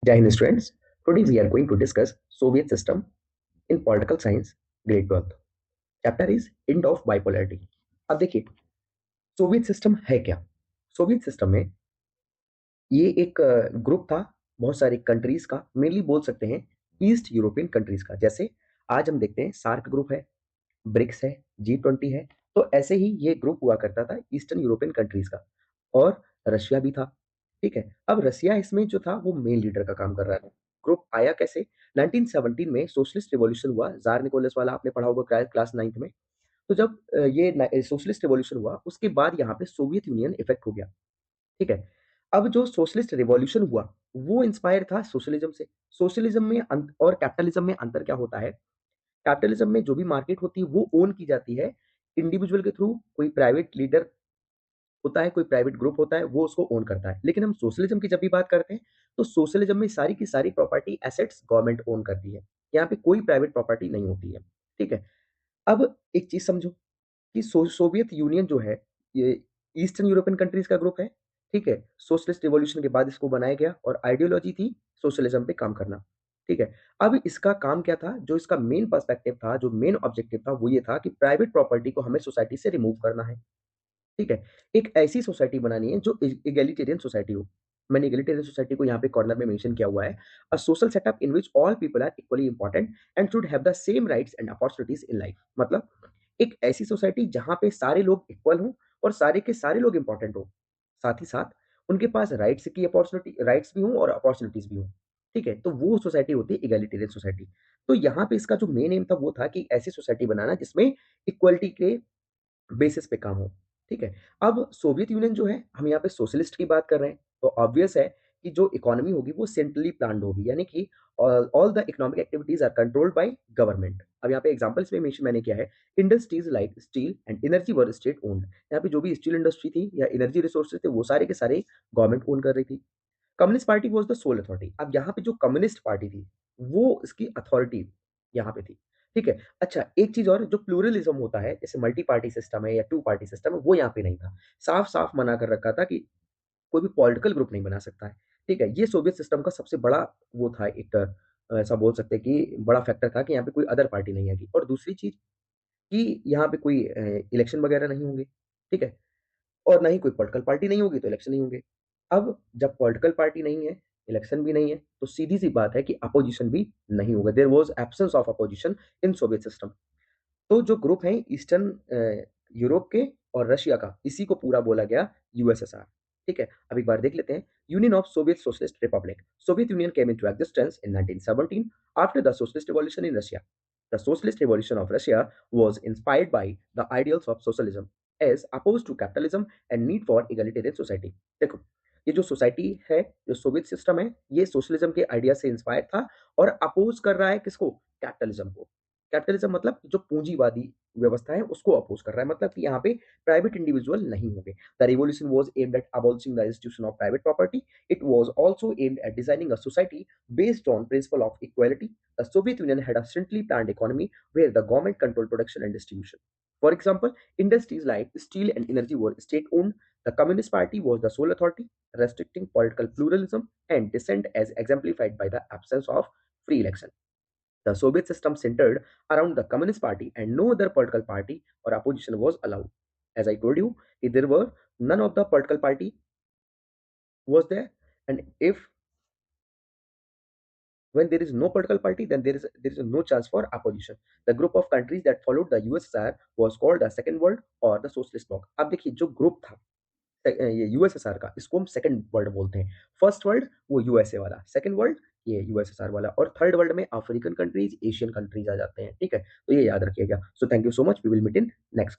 Jai Hind students. Today we are going to discuss Soviet system in political science, grade 12. Chapter is End of Bipolarity. अब देखिए Soviet system है क्या। Soviet system में ये एक group था बहुत सारे कंट्रीज का, मेनली बोल सकते हैं ईस्ट यूरोपियन कंट्रीज का। जैसे आज हम देखते हैं सार्क ग्रुप है, ब्रिक्स है, G20 है। तो ऐसे ही ये ग्रुप हुआ करता था ईस्टर्न यूरोपियन कंट्रीज का, और रशिया भी था। ठीक है, अब रशिया इसमें जो था वो मेन लीडर का काम कर रहा था। ग्रुप आया कैसे? 1917 में सोशलिस्ट रिवॉल्यूशन हुआ, जार निकोलस वाला आपने पढ़ा होगा क्लास 9th में। तो जब ये सोशलिस्ट रिवॉल्यूशन हुआ उसके बाद यहाँ पे सोवियत यूनियन इफेक्ट हो गया। ठीक है, अब जो सोशलिस्ट रिवॉल्यूशन हुआ वो इंस्पायर था सोशलिज्म से। सोशलिज्म में और कैपिटलिज्म में अंतर क्या होता है? कैपिटलिज्म में जो भी मार्केट होती है वो ओन की जाती है इंडिविजुअल के थ्रू। कोई प्राइवेट लीडर होता है, कोई प्राइवेट ग्रुप होता है, वो उसको ओन करता है। लेकिन हम सोशलिज्म की जब भी बात करते हैं तो सोशलिज्म में सारी की सारी प्रॉपर्टी एसेट्स गवर्नमेंट ओन करती है। यहाँ पे कोई प्राइवेट प्रॉपर्टी नहीं होती है। ठीक है, अब एक चीज समझो कि सोवियत यूनियन जो है ये ईस्टर्न यूरोपियन कंट्रीज का ग्रुप है। ठीक है, सोशलिस्ट रिवॉल्यूशन के बाद इसको बनाया गया और आइडियोलॉजी थी सोशलिज्म पे काम करना। ठीक है, अब इसका काम क्या था? जो इसका मेन पर्सपेक्टिव था, जो मेन ऑब्जेक्टिव था, वो ये था कि प्राइवेट प्रॉपर्टी को हमें सोसाइटी से रिमूव करना है। ठीक है, एक ऐसी सोसाइटी बनानी है जो इगैलिटेरियन सोसाइटी हो। मैंने इगैलिटेरियन सोसाइटी को यहाँ पे कॉर्नर में मेंशन किया हुआ है। A social setup in which all people are equally important and should have the same rights and opportunities in life. मतलब एक ऐसी सोसाइटी जहां पे सारे लोग इक्वल हों और सारे के सारे लोग इंपॉर्टेंट हो, साथ ही साथ उनके पास राइट्स की अपॉर्चुनिटी, राइट्स भी हों और अपॉर्चुनिटीज भी हों। ठीक है, तो वो सोसाइटी होती है इगैलिटेरियन सोसाइटी। तो यहाँ पे इसका जो मेन एम था वो था कि ऐसी सोसाइटी बनाना जिसमें इक्वलिटी के बेसिस पे काम हो। ठीक है, अब सोवियत यूनियन जो है, हम यहाँ पे सोशलिस्ट की बात कर रहे हैं, तो ऑब्वियस है कि जो इकोनॉमी होगी वो सेंट्रली प्लान्ड होगी, यानी कि all the economic activities are controlled by government. अब यहाँ पे एग्जांपल्स में मेंशन मैंने किया है, industries like steel and energy were state owned. यहाँ पे जो भी स्टील इंडस्ट्री थी या एनर्जी रिसोर्सेज थे वो सारे के सारे गवर्नमेंट ओन कर रही थी। Communist party was the soul authority. अब यहाँ पे जो कम्युनिस्ट पार्टी थी वो इसकी अथॉरिटी यहाँ पे थी। ठीक है, अच्छा एक चीज और, जो प्लूरलिज्म होता है जैसे मल्टी पार्टी सिस्टम है या टू पार्टी सिस्टम है, वो यहाँ पे नहीं था। साफ साफ मना कर रखा था कि कोई भी पॉलिटिकल ग्रुप नहीं बना सकता है। ठीक है, ये सोवियत सिस्टम का सबसे बड़ा वो था एक ऐसा बोल सकते हैं कि बड़ा फैक्टर था कि यहाँ पे कोई अदर पार्टी नहीं आएगी। और दूसरी चीज कि यहाँ पे कोई इलेक्शन वगैरह नहीं होंगे। ठीक है, और ना ही कोई पॉलिटिकल पार्टी नहीं होगी तो इलेक्शन नहीं होंगे। अब जब पॉलिटिकल पार्टी नहीं है, इलेक्शन भी नहीं है, तो सीधी सी बात है कि अपोजिशन भी नहीं होगा। There was absence of opposition in Soviet system. तो जो ग्रुप है ईस्टर्न यूरोप के और रशिया का, इसी को पूरा बोला गया यूएसएसआर। ठीक है, अब एक बार देख लेते हैं। Union of Soviet socialist Republic. Soviet union came into existence in 1917 after the socialist revolution in Russia. The Socialist Revolution of Russia was inspired by the ideals of socialism as opposed to capitalism and need for egalitarian society. देखो, ये जो society है, जो Soviet system है, ये socialism के idea से inspire था और अपोज कर रहा है किसको? कैपिटलिज्म को। कैपिटलिज्म मतलब जो पूंजीवादी व्यवस्था है उसको अपोज कर रहा है, मतलब कि यहाँ पे प्राइवेट इंडिविजुअल नहीं होंगे। The revolution was aimed at abolishing the institution of private property. It was also aimed at designing a society based on principle of equality. The Soviet Union had a centrally planned economy where the government controlled production and distribution. For example, industries like steel and energy were state owned. The Communist Party was the sole authority, restricting political pluralism and dissent as exemplified by the absence of free election. The Soviet system centered around the Communist Party and no other political party or opposition was allowed. As I told you, if there were none of the political party was there, and if when there is no political party, then there is no chance for opposition. The group of countries that followed the USSR was called the Second World or the Socialist Bloc. अब देखिए जो group था ये USSR का, इसको हम second world बोलते हैं। फर्स्ट वर्ल्ड वो यूएसए वाला, सेकंड वर्ल्ड ये यूएसएसआर वाला, और थर्ड वर्ल्ड में अफ्रीकन कंट्रीज, एशियन कंट्रीज आ जाते हैं। ठीक है, तो ये याद रखिएगा। So thank you so much, we will meet in next class.